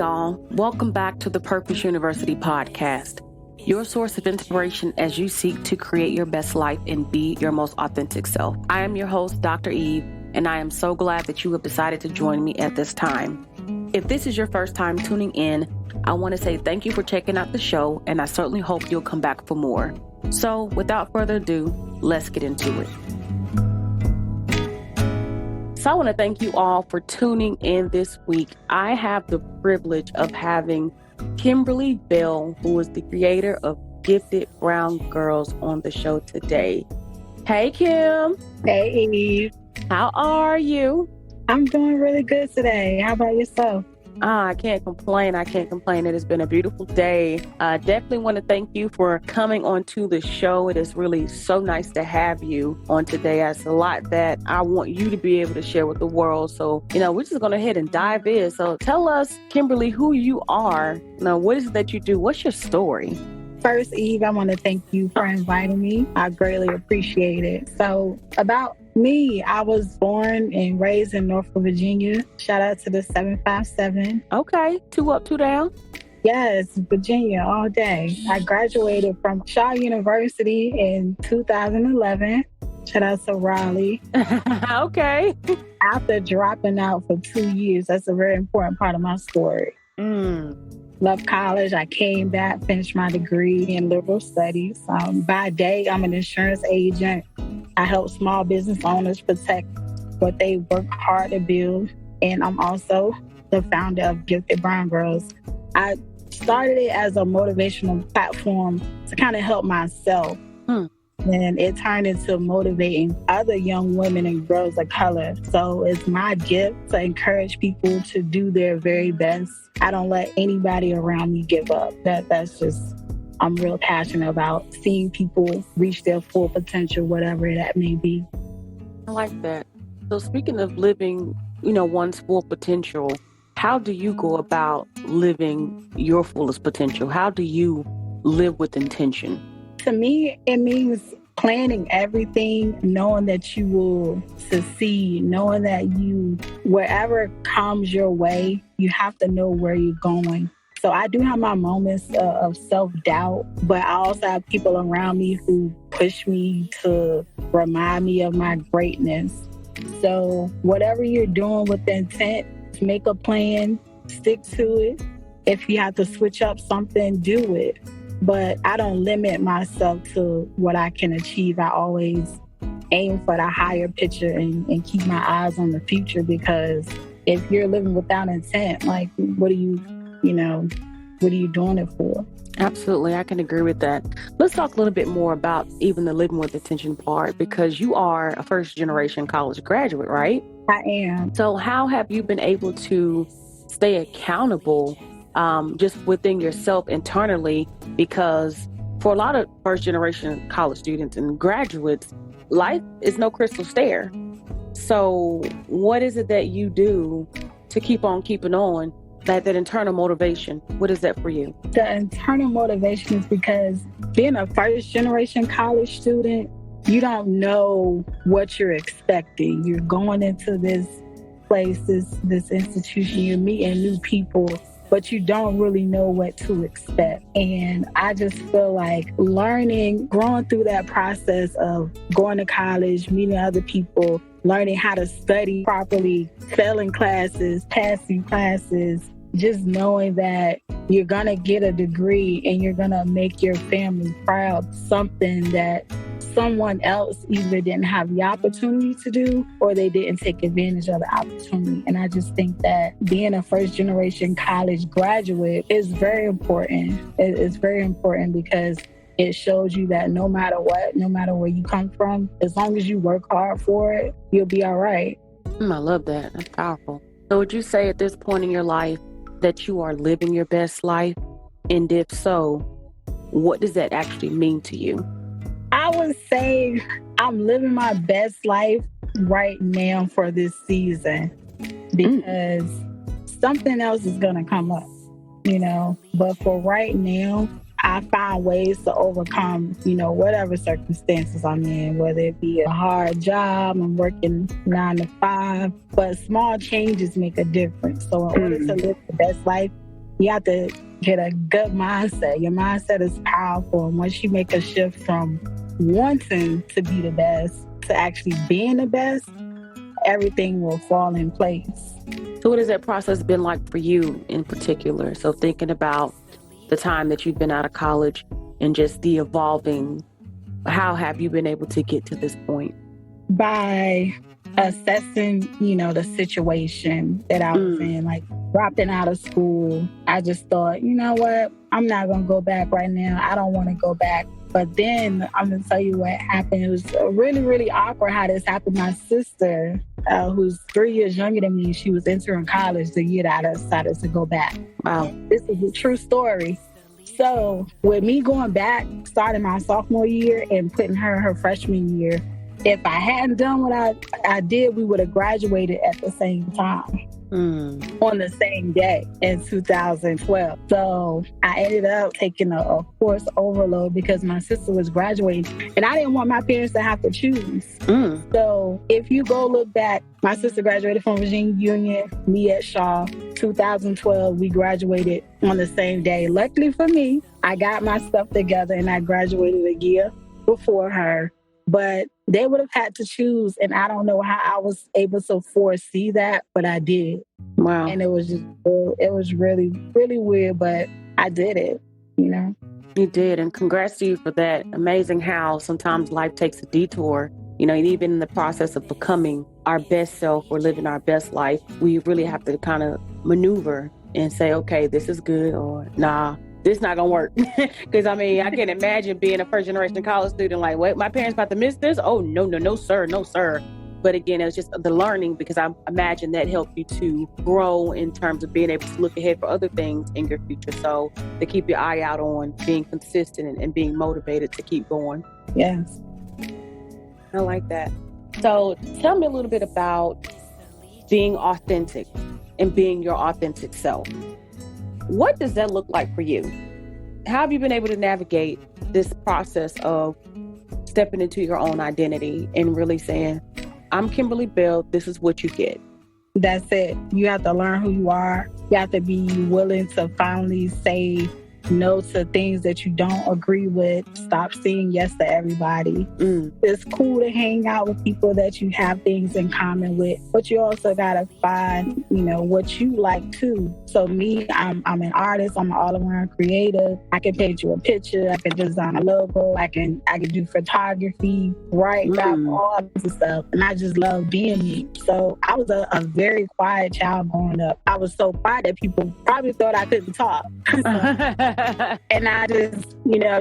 y'all. Welcome back to the Purpose University podcast, your source of inspiration as you seek to create your best life and be your most authentic self. I am your host, Dr. Eve, and I am so glad that you have decided to join me at this time. If this is your first time tuning in, I want to say thank you for checking out the show, and I certainly hope you'll come back for more. So without further ado, let's get into it. So I want to thank you all for tuning in this week. I have the privilege of having Kimberly Bell, who is the creator of Gifted Brown Girls, on the show today. Hey, Kim. Hey, Eve. How are you? I'm doing really good today. How about yourself? I can't complain. It has been a beautiful day. Definitely want to thank you for coming onto the show. It is really so nice to have you on today. There's a lot that I want you to be able to share with the world. So, we're just going to head and dive in. So tell us, Kimberly, who you are. What is it that you do? What's your story? First, Eve, I want to thank you for inviting me. I greatly appreciate it. So about me, I was born and raised in Norfolk, Virginia. Shout out to the 757. Okay, 2 up, 2 down. Yes, Virginia all day. I graduated from Shaw University in 2011. Shout out to Raleigh. Okay. After dropping out for 2 years, that's a very important part of my story. Love college. I came back, finished my degree in liberal studies. By day, I'm an insurance agent. I help small business owners protect what they work hard to build. And I'm also the founder of Gifted Brown Girls. I started it as a motivational platform to kind of help myself. And it turned into motivating other young women and girls of color. So it's my gift to encourage people to do their very best. I don't let anybody around me give up. That's just, I'm real passionate about seeing people reach their full potential, whatever that may be. I like that. So speaking of living, one's full potential, how do you go about living your fullest potential? How do you live with intention? To me, it means planning everything, knowing that you will succeed, knowing that wherever comes your way, you have to know where you're going. So I do have my moments of self-doubt, but I also have people around me who push me to remind me of my greatness. So whatever you're doing with the intent, make a plan, stick to it. If you have to switch up something, do it. But I don't limit myself to what I can achieve. I always aim for the higher picture and keep my eyes on the future, because if you're living without intent, what are you doing it for? Absolutely. I can agree with that. Let's talk a little bit more about even the living with intention part, because you are a first generation college graduate, right? I am. So how have you been able to stay accountable just within yourself internally? Because for a lot of first generation college students and graduates, life is no crystal stair. So what is it that you do to keep on keeping on? That internal motivation, what is that for you? The internal motivation is because being a first generation college student, you don't know what you're expecting. You're going into this place, this institution, you're meeting new people, but you don't really know what to expect. And I just feel like growing through that process of going to college, meeting other people, learning how to study properly, failing classes, passing classes, just knowing that you're going to get a degree and you're going to make your family proud, something that someone else either didn't have the opportunity to do or they didn't take advantage of the opportunity. And I just think that being a first generation college graduate is very important. It's very important because it shows you that no matter what, no matter where you come from, as long as you work hard for it, you'll be all right. I love that. That's powerful. So would you say at this point in your life that you are living your best life? And if so, what does that actually mean to you? I would say I'm living my best life right now for this season, because something else is going to come up, But for right now, I find ways to overcome, whatever circumstances I'm in, whether it be a hard job, I'm working 9 to 5, but small changes make a difference. So in order to live the best life, you have to get a good mindset. Your mindset is powerful. And once you make a shift from wanting to be the best to actually being the best, everything will fall in place. So what has that process been like for you in particular? So thinking about the time that you've been out of college and just the evolving, how have you been able to get to this point? By assessing, the situation that I was in, like dropping out of school, I just thought, you know what? I'm not going to go back right now. I don't want to go back. But then I'm going to tell you what happened. It was really, really awkward how this happened. My sister, who's 3 years younger than me, she was entering college the year that I decided to go back. Wow. This is a true story. So with me going back, starting my sophomore year and putting her in her freshman year, if I hadn't done what I did, we would have graduated at the same time. On the same day in 2012. So I ended up taking a course overload because my sister was graduating and I didn't want my parents to have to choose. So if you go look back, my sister graduated from Virginia Union, me at Shaw. 2012, we graduated on the same day. Luckily for me, I got my stuff together and I graduated a year before her. But they would have had to choose, and I don't know how I was able to foresee that, but I did. Wow. And it was really, really weird, but I did it, You did, and congrats to you for that. Amazing how sometimes life takes a detour, and even in the process of becoming our best self or living our best life, we really have to kind of maneuver and say, okay, this is good, or nah, this not gonna work. Because I can imagine being a first generation college student like, what, my parents about to miss this? Oh, no, sir. But again, it was just the learning, because I imagine that helped you to grow in terms of being able to look ahead for other things in your future. So to keep your eye out on being consistent and being motivated to keep going. Yes. I like that. So tell me a little bit about being authentic and being your authentic self. What does that look like for you? How have you been able to navigate this process of stepping into your own identity and really saying, I'm Kimberly Bell, this is what you get? That's it. You have to learn who you are. You have to be willing to finally say no to things that you don't agree with. Stop saying yes to everybody. It's cool to hang out with people that you have things in common with, but you also gotta find, what you like too. So me, I'm an artist. I'm an all-around creative. I can paint you a picture. I can design a logo. I can do photography, rap, all kinds of stuff. And I just love being me. So I was a very quiet child growing up. I was so quiet that people probably thought I couldn't talk. And I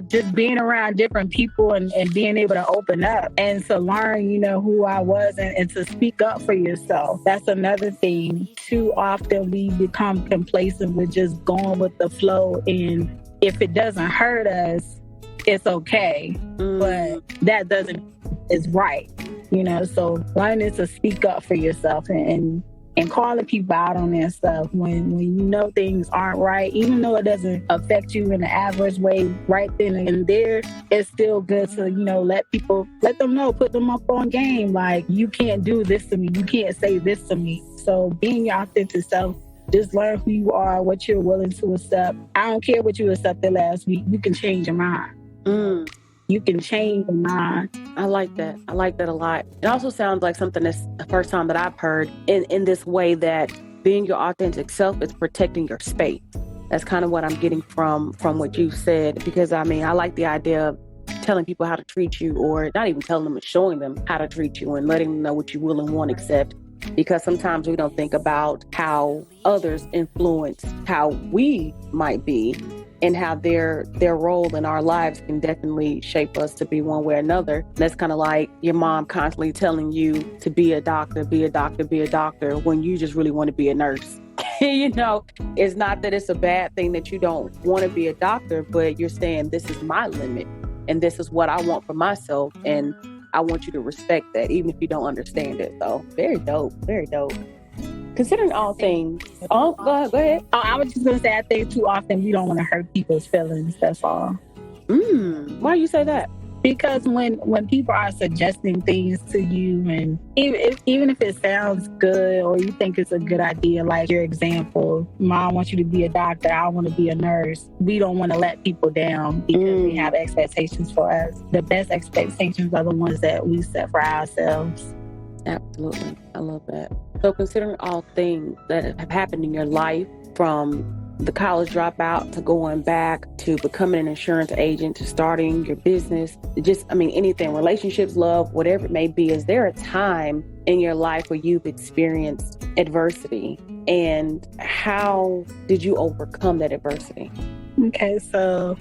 just being around different people and being able to open up and to learn, who I was and to speak up for yourself. That's another thing. Too often we become complacent with just going with the flow. And if it doesn't hurt us, it's okay. But that is right. So learning to speak up for yourself and calling people out on their stuff when you know things aren't right, even though it doesn't affect you in an adverse way right then and there, it's still good to, let them know, put them up on game. Like, you can't do this to me. You can't say this to me. So being your authentic self, just learn who you are, what you're willing to accept. I don't care what you accepted last week. You can change your mind. You can change your mind. I like that. I like that a lot. It also sounds like something that's the first time that I've heard in this way, that being your authentic self is protecting your space. That's kind of what I'm getting from what you said, because I like the idea of telling people how to treat you, or not even telling them, but showing them how to treat you and letting them know what you will and won't accept. Because sometimes we don't think about how others influence how we might be, and how their role in our lives can definitely shape us to be one way or another. That's kind of like your mom constantly telling you to be a doctor, when you just really want to be a nurse. It's not that it's a bad thing that you don't want to be a doctor, but you're saying, this is my limit and this is what I want for myself. And I want you to respect that, even if you don't understand it. So very dope, very dope. Considering all things, go ahead. Oh, I was just going to say, I think too often we don't want to hurt people's feelings. That's all. Why do you say that? Because when people are suggesting things to you, and even if it sounds good or you think it's a good idea, like your example, Mom wants you to be a doctor, I want to be a nurse. We don't want to let people down because they have expectations for us. The best expectations are the ones that we set for ourselves. Absolutely. I love that. So considering all things that have happened in your life, from the college dropout to going back to becoming an insurance agent to starting your business, anything, relationships, love, whatever it may be, is there a time in your life where you've experienced adversity, and how did you overcome that adversity? Okay, so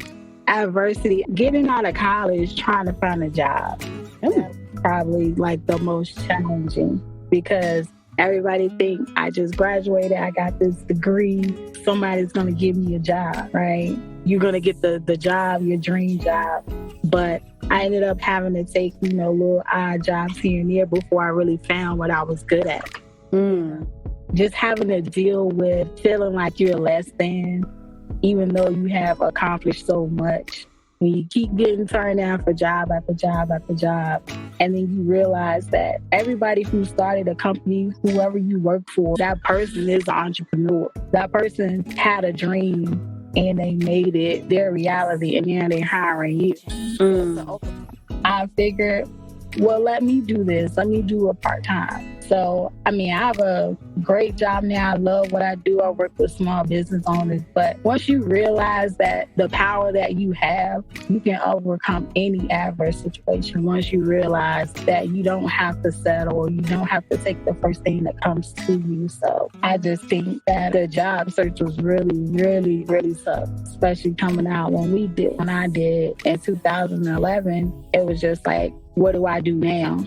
adversity, getting out of college, trying to find a job. That's probably like the most challenging, because everybody think I just graduated, I got this degree, somebody's going to give me a job, right? You're going to get the job, your dream job. But I ended up having to take, little odd jobs here and there before I really found what I was good at. Just having to deal with feeling like you're less than, even though you have accomplished so much. When you keep getting turned down for job after job after job, and then you realize that everybody who started a company, whoever you work for, that person is an entrepreneur. That person had a dream and they made it their reality, and now they're hiring you. So I figured, well, let me do this. Let me do a part-time. So, I have a great job now. I love what I do. I work with small business owners. But once you realize that the power that you have, you can overcome any adverse situation. Once you realize that you don't have to settle, or you don't have to take the first thing that comes to you. So I just think that the job search was really, really, really tough, especially coming out when I did in 2011. It was just like, what do I do now?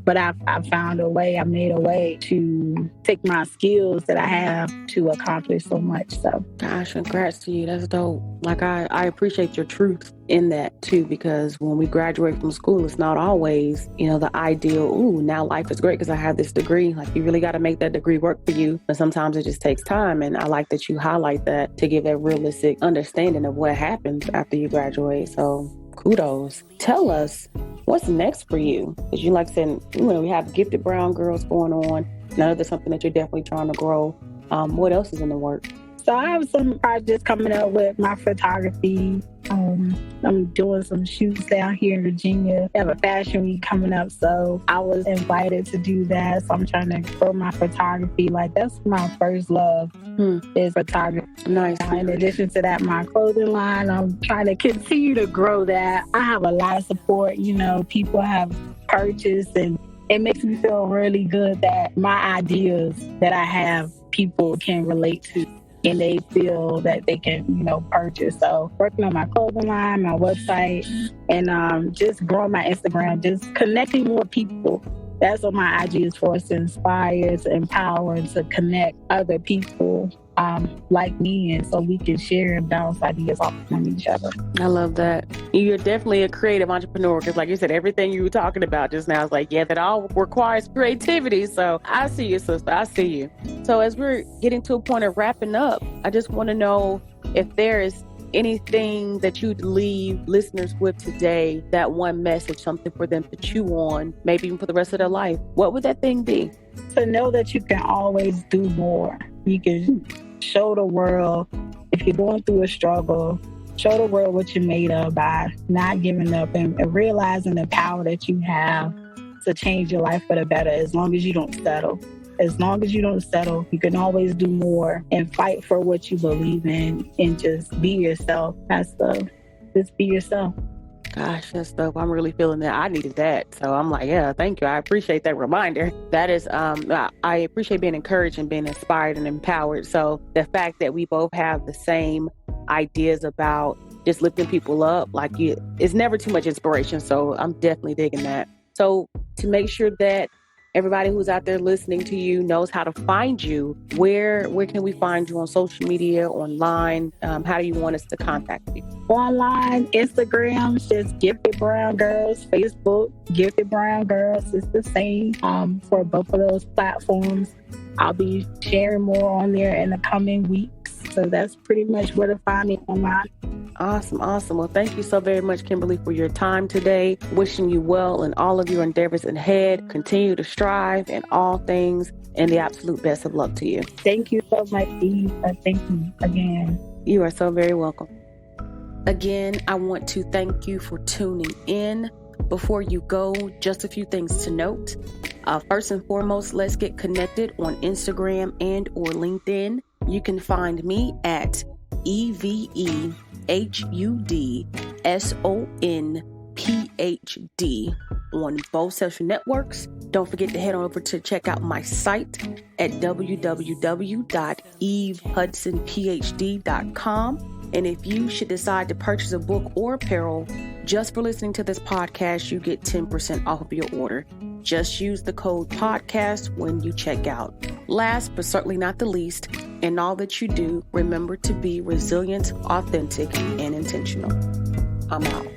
But I found a way, I made a way to take my skills that I have to accomplish so much. So, gosh, congrats to you. That's dope. Like, I appreciate your truth in that too, because when we graduate from school, it's not always, the ideal, now life is great because I have this degree. Like, you really got to make that degree work for you. And sometimes it just takes time. And I like that you highlight that to give that realistic understanding of what happens after you graduate. So kudos. Tell us, what's next for you? Because you like saying, we have Gifted Brown Girls going on. I know that's something that you're definitely trying to grow. What else is in the works? So I have some projects coming up with my photography. I'm doing some shoots down here in Virginia. We have a fashion week coming up, so I was invited to do that. So I'm trying to grow my photography. Like, that's my first love is photography. Nice. In addition to that, my clothing line, I'm trying to continue to grow that. I have a lot of support. People have purchased, and it makes me feel really good that my ideas that I have, people can relate to, and they feel that they can, purchase. So working on my clothing line, my website, and just growing my Instagram, just connecting more people. That's what my IG is for, to inspire, to empower, and to connect other people like me, and so we can share and bounce ideas off from each other. I love that. You're definitely a creative entrepreneur, because like you said, everything you were talking about just now is like, that all requires creativity. So I see you, sister. I see you. So as we're getting to a point of wrapping up, I just want to know if there is anything that you'd leave listeners with today, that one message, something for them to chew on, maybe even for the rest of their life. What would that thing be? To know that you can always do more. You can show the world, if you're going through a struggle, show the world what you're made of by not giving up, and realizing the power that you have to change your life for the better, as long as you don't settle. As long as you don't settle, you can always do more and fight for what you believe in, and just be yourself. Just be yourself. Gosh, that's dope. I'm really feeling that. I needed that. So I'm like, thank you. I appreciate that reminder. That is, I appreciate being encouraged and being inspired and empowered. So the fact that we both have the same ideas about just lifting people up, it's never too much inspiration. So I'm definitely digging that. So to make sure that everybody who's out there listening to you knows how to find you, where can we find you on social media, online? How do you want us to contact you? Online, Instagram, just Gifted Brown Girls. Facebook, Gifted Brown Girls. It's the same for both of those platforms. I'll be sharing more on there in the coming weeks. So that's pretty much where to find me online. Awesome. Well, thank you so very much, Kimberly, for your time today. Wishing you well in all of your endeavors ahead. Continue to strive in all things, and the absolute best of luck to you. Thank you so much, Eve. Thank you again. You are so very welcome. Again, I want to thank you for tuning in. Before you go, just a few things to note. First and foremost, let's get connected on Instagram and or LinkedIn. You can find me at EVEHUDSONPHD on both social networks. Don't forget to head on over to check out my site at www.evehudsonphd.com. And if you should decide to purchase a book or apparel just for listening to this podcast, you get 10% off of your order. Just use the code podcast when you check out. Last but certainly not the least, in all that you do, remember to be resilient, authentic, and intentional. I'm out.